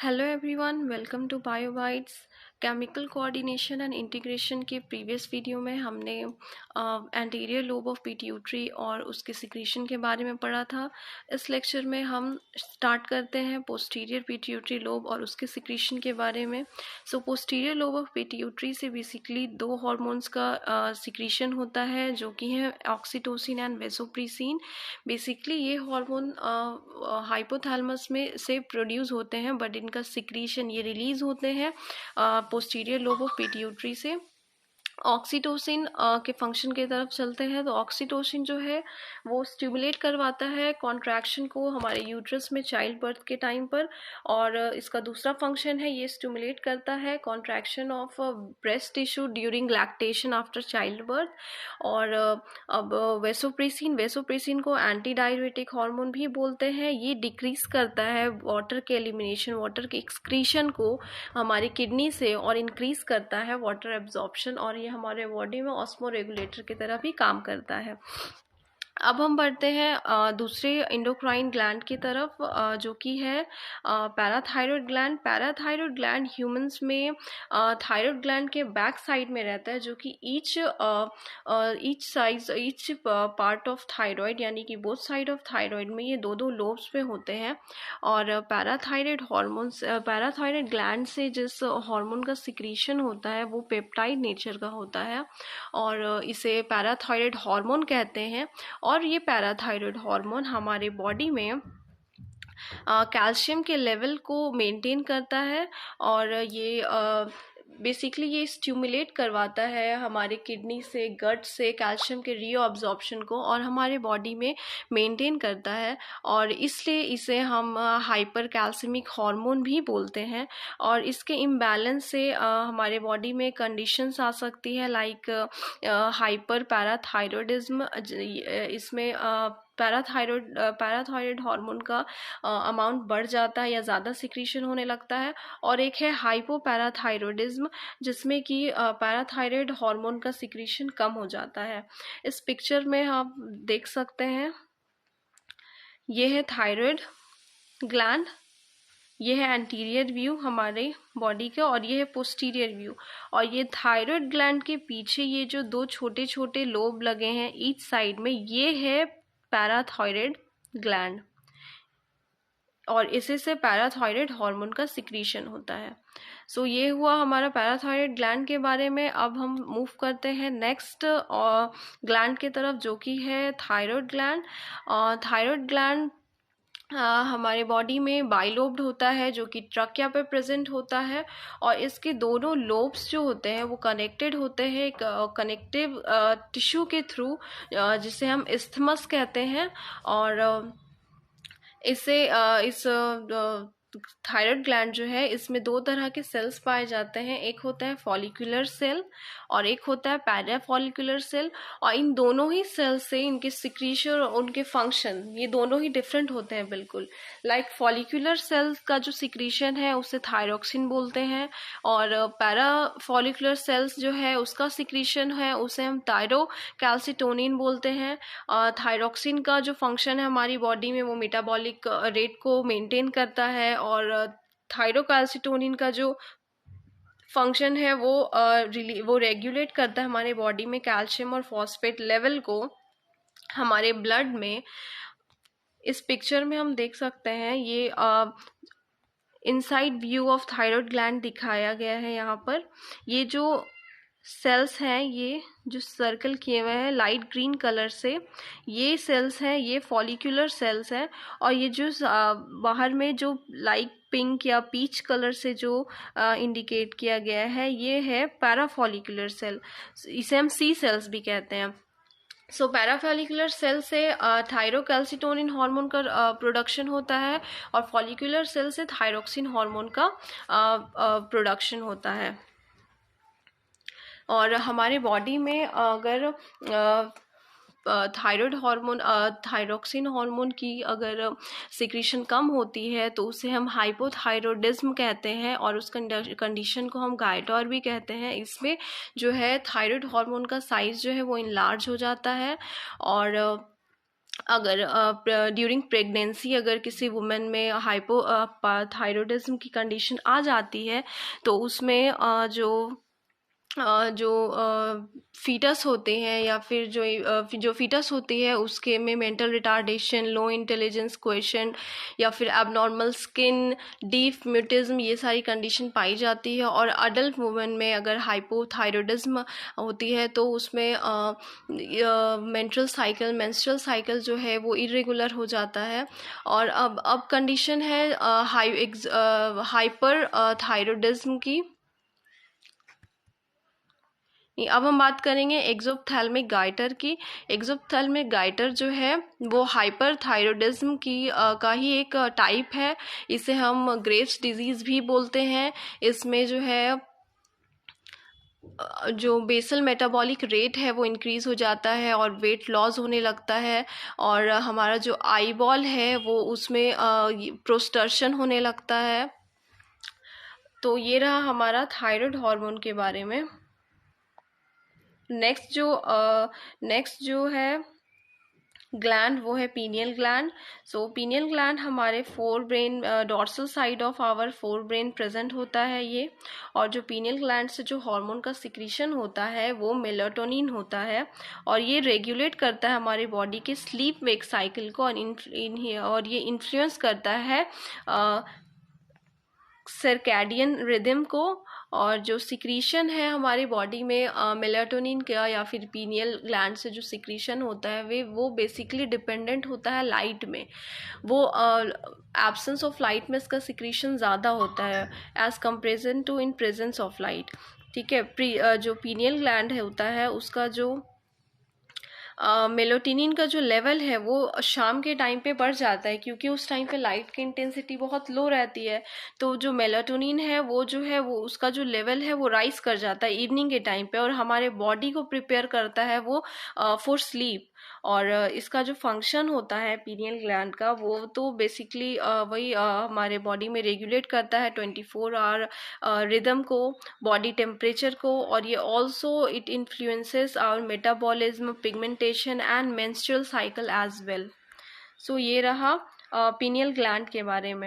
Hello everyone, welcome to Biobytes. Chemical coordination and integration के previous video में हमने anterior lobe of pituitary और उसके सिक्रीशन के बारे में पढ़ा था। इस लेक्चर में हम स्टार्ट करते हैं पोस्टीरियर पिट्यूटरी लोब और उसके सिक्रीशन के बारे में। पोस्टीरियर लोब ऑफ पिट्यूटरी से बेसिकली दो हार्मोन्स का सिक्रीशन होता है, जो कि है ऑक्सीटोसिन एंड वेसोप्रेसिन। बेसिकली ये हार्मोन हाइपोथैलेमस में से प्रोड्यूस होते हैं, बट इनका सिक्रीशन ये रिलीज होते हैं पोस्टीरियर लोब ऑफ पिट्यूटरी से। ऑक्सीटोसिन के फंक्शन की तरफ चलते हैं, तो ऑक्सीटोसिन जो है वो स्टिमुलेट करवाता है कॉन्ट्रैक्शन को हमारे यूट्रस में चाइल्ड बर्थ के टाइम पर, और इसका दूसरा फंक्शन है ये स्टिमुलेट करता है contraction of breast tissue during lactation after child birth. और अब वेसोप्रेसिन को एंटी डायरेटिक हार्मोन भी बोलते हैं। ये डिक्रीज करता है वाटर के एलिमिनेशन, वाटर के एक्सक्रीशन को हमारी किडनी से, और इंक्रीज करता है वाटर एब्जॉर्प्शन, और ये हमारे बॉडी में ऑस्मो रेगुलेटर की तरह भी काम करता है। अब हम बढ़ते हैं दूसरे इंडोक्राइन ग्लैंड की तरफ, जो कि है parathyroid gland. Parathyroid gland humans में थायरॉयड ग्लैंड के बैक साइड में रहता है, जो कि ईच पार्ट ऑफ थायरॉयड, यानी कि बोथ साइड ऑफ थायरॉयड में ये दो लोब्स पे होते हैं। और पैराथायरॉयड ग्लैंड से जिस हार्मोन का सिक्रीशन होता है वो पेप्टाइड नेचर का होता है, और इसे पैराथायरॉयड हार्मोन कहते हैं। और ये पैराथायरॉयड हार्मोन हमारे बॉडी में कैल्शियम के लेवल को मेंटेन करता है, और ये बेसिकली ये स्टिमुलेट करवाता है हमारे किडनी से, गट से कैल्शियम के रीअब्जॉर्प्शन को, और हमारे बॉडी में मेंटेन करता है, और इसलिए इसे हम हाइपर कैल्सिमिक हार्मोन भी बोलते हैं। और इसके इम्बैलेंस से हमारे बॉडी में कंडीशंस आ सकती है, लाइक हाइपर पैराथायरॉयडिज्म। इसमें पैराथायरॉयड हार्मोन का अमाउंट बढ़ जाता है या ज़्यादा सिक्रीशन होने लगता है। और एक है हाइपोपैराथायरॉयडिज्म, जिसमें कि पैराथायरॉयड हार्मोन का सिक्रीशन कम हो जाता है। इस पिक्चर में आप देख सकते हैं, ये है थायरॉयड ग्लैंड, ये है एंटीरियर व्यू हमारे बॉडी का, और ये है पोस्टीरियर व्यू। और ये थायरॉयड ग्लैंड के पीछे ये जो दो छोटे छोटे लोब लगे हैं ईच साइड में, ये है पैराथायरॉयड ग्लैंड, और इसी से पैराथायरॉयड हार्मोन का सिक्रीशन होता है। सो ये हुआ हमारा पैराथायरॉयड ग्लैंड के बारे में। अब हम मूव करते हैं नेक्स्ट ग्लैंड की तरफ, जो कि है थायरॉयड ग्लैंड। थायरॉयड ग्लैंड हमारे बॉडी में बाइलोब्ड होता है, जो कि ट्रकिया पे प्रेजेंट होता है, और इसके दोनों लोब्स जो होते हैं वो कनेक्टेड होते हैं कनेक्टिव टिश्यू के थ्रू, जिसे हम इस्थमस कहते हैं। और इससे इस थायरॉयड ग्लैंड जो है, इसमें दो तरह के सेल्स पाए जाते हैं। एक होता है फॉलिकुलर सेल और एक होता है पैराफॉलिकुलर सेल, और इन दोनों ही सेल से इनके सिक्रीशन और उनके फंक्शन ये दोनों ही डिफरेंट होते हैं बिल्कुल। लाइक फॉलिकुलर सेल का जो सिक्रीशन है उसे थायरॉक्सिन बोलते हैं, और पैराफॉलिकुलर सेल्स जो है उसका सिक्रीशन है उसे हम थायरोकैल्सिटोनिन बोलते हैं। थायरॉक्सिन का जो फंक्शन है हमारी बॉडी में वो मेटाबॉलिक रेट को मेंटेन करता है, और थायरोकैल्सिटोनिन का जो फंक्शन है वो रेगुलेट करता है हमारे बॉडी में कैल्शियम और फॉस्फेट लेवल को हमारे ब्लड में। इस पिक्चर में हम देख सकते हैं, ये inside view of thyroid gland दिखाया गया है। यहाँ पर ये जो सेल्स हैं, ये जो सर्कल किए हुए हैं लाइट ग्रीन कलर से, ये सेल्स हैं, ये फॉलिकुलर सेल्स हैं। और ये जो बाहर में जो लाइट पिंक या पीच कलर से जो इंडिकेट किया गया है, ये है पैराफॉलिकुलर सेल, इसे हम सी सेल्स भी कहते हैं। सो पैराफॉलिकुलर सेल से थायरोकैल्सिटोनिन हार्मोन का प्रोडक्शन होता है, और फॉलिकुलर सेल से थायरोक्सिन हार्मोन का प्रोडक्शन होता है। और हमारे बॉडी में अगर थायरॉयड हार्मोन थायरोक्सिन हार्मोन की अगर सिक्रीशन कम होती है तो उसे हम हाइपोथायरॉयडिज्म कहते हैं, और उस कंडीशन को हम गायटोर भी कहते हैं। इसमें जो है थायरॉयड हार्मोन का साइज जो है वो इनलार्ज हो जाता है, और अगर ड्यूरिंग प्रेगनेंसी अगर किसी वुमेन में हाइपोथायरॉयडिज्म की कंडीशन आ जाती है, तो उसमें जो फीटस होते हैं या फिर जो फीटस होती है उसके में मेंटल रिटार्डेशन, लो इंटेलिजेंस क्वेश्चन या फिर एबनॉर्मल स्किन, डीप म्यूटिज्म, ये सारी कंडीशन पाई जाती है। और अडल्ट वुमेन में अगर हाइपोथायरॉयडिज्म होती है तो उसमें मेंस्ट्रुअल साइकिल जो है वो इरेगुलर हो जाता है। और अब कंडीशन है हाइपर थायरॉयडिज्म की। अब हम बात करेंगे एक्सोप्थेल्मिक गाइटर की। एक्सोप्थेल्मिक गाइटर जो है वो हाइपरथायरॉयडिज्म का ही एक टाइप है। इसे हम ग्रेव्स डिजीज़ भी बोलते हैं। इसमें जो है जो बेसल मेटाबॉलिक रेट है वो इंक्रीज़ हो जाता है और वेट लॉस होने लगता है। और हमारा जो आई बॉल है वो उसमें प्रोस्टर्शन होने लगता है। तो ये रहा हमारा थायराइड हार्मोन के बारे में। नेक्स्ट जो है ग्लैंड, वो है pineal gland. So pineal gland हमारे dorsal side of our forebrain present होता है ये। और जो पीनियल ग्लैंड से जो हार्मोन का सिक्रीशन होता है वो मेलाटोनिन होता है, और ये रेगुलेट करता है हमारी बॉडी के स्लीप वेक साइकिल को, और ये इन्फ्लुएंस करता है सर्कैडियन रिदम को। और जो सिक्रीशन है हमारी बॉडी में मेलाटोनिन का या फिर पीनियल ग्लैंड से जो सिक्रीशन होता है वो बेसिकली डिपेंडेंट होता है लाइट में। वो एब्सेंस ऑफ लाइट में इसका सिक्रीशन ज़्यादा होता है as comparison to in presence of light. ठीक है। जो पीनियल ग्लैंड होता है उसका जो मेलाटोनिन का जो लेवल है वो शाम के टाइम पे बढ़ जाता है, क्योंकि उस टाइम पे लाइट की इंटेंसिटी बहुत लो रहती है। तो जो मेलाटोनिन है वो जो है वो उसका जो लेवल है वो राइज कर जाता है इवनिंग के टाइम पे, और हमारे बॉडी को प्रिपेयर करता है वो फॉर स्लीप। और इसका जो फंक्शन होता है पीनियल ग्लैंड का वो तो बेसिकली वही हमारे बॉडी में रेगुलेट करता है 24 आवर रिदम को, बॉडी टेम्परेचर को। और ये also it influences our metabolism, pigmentation and menstrual cycle as well. So ये रहा पीनियल ग्लैंड के बारे में।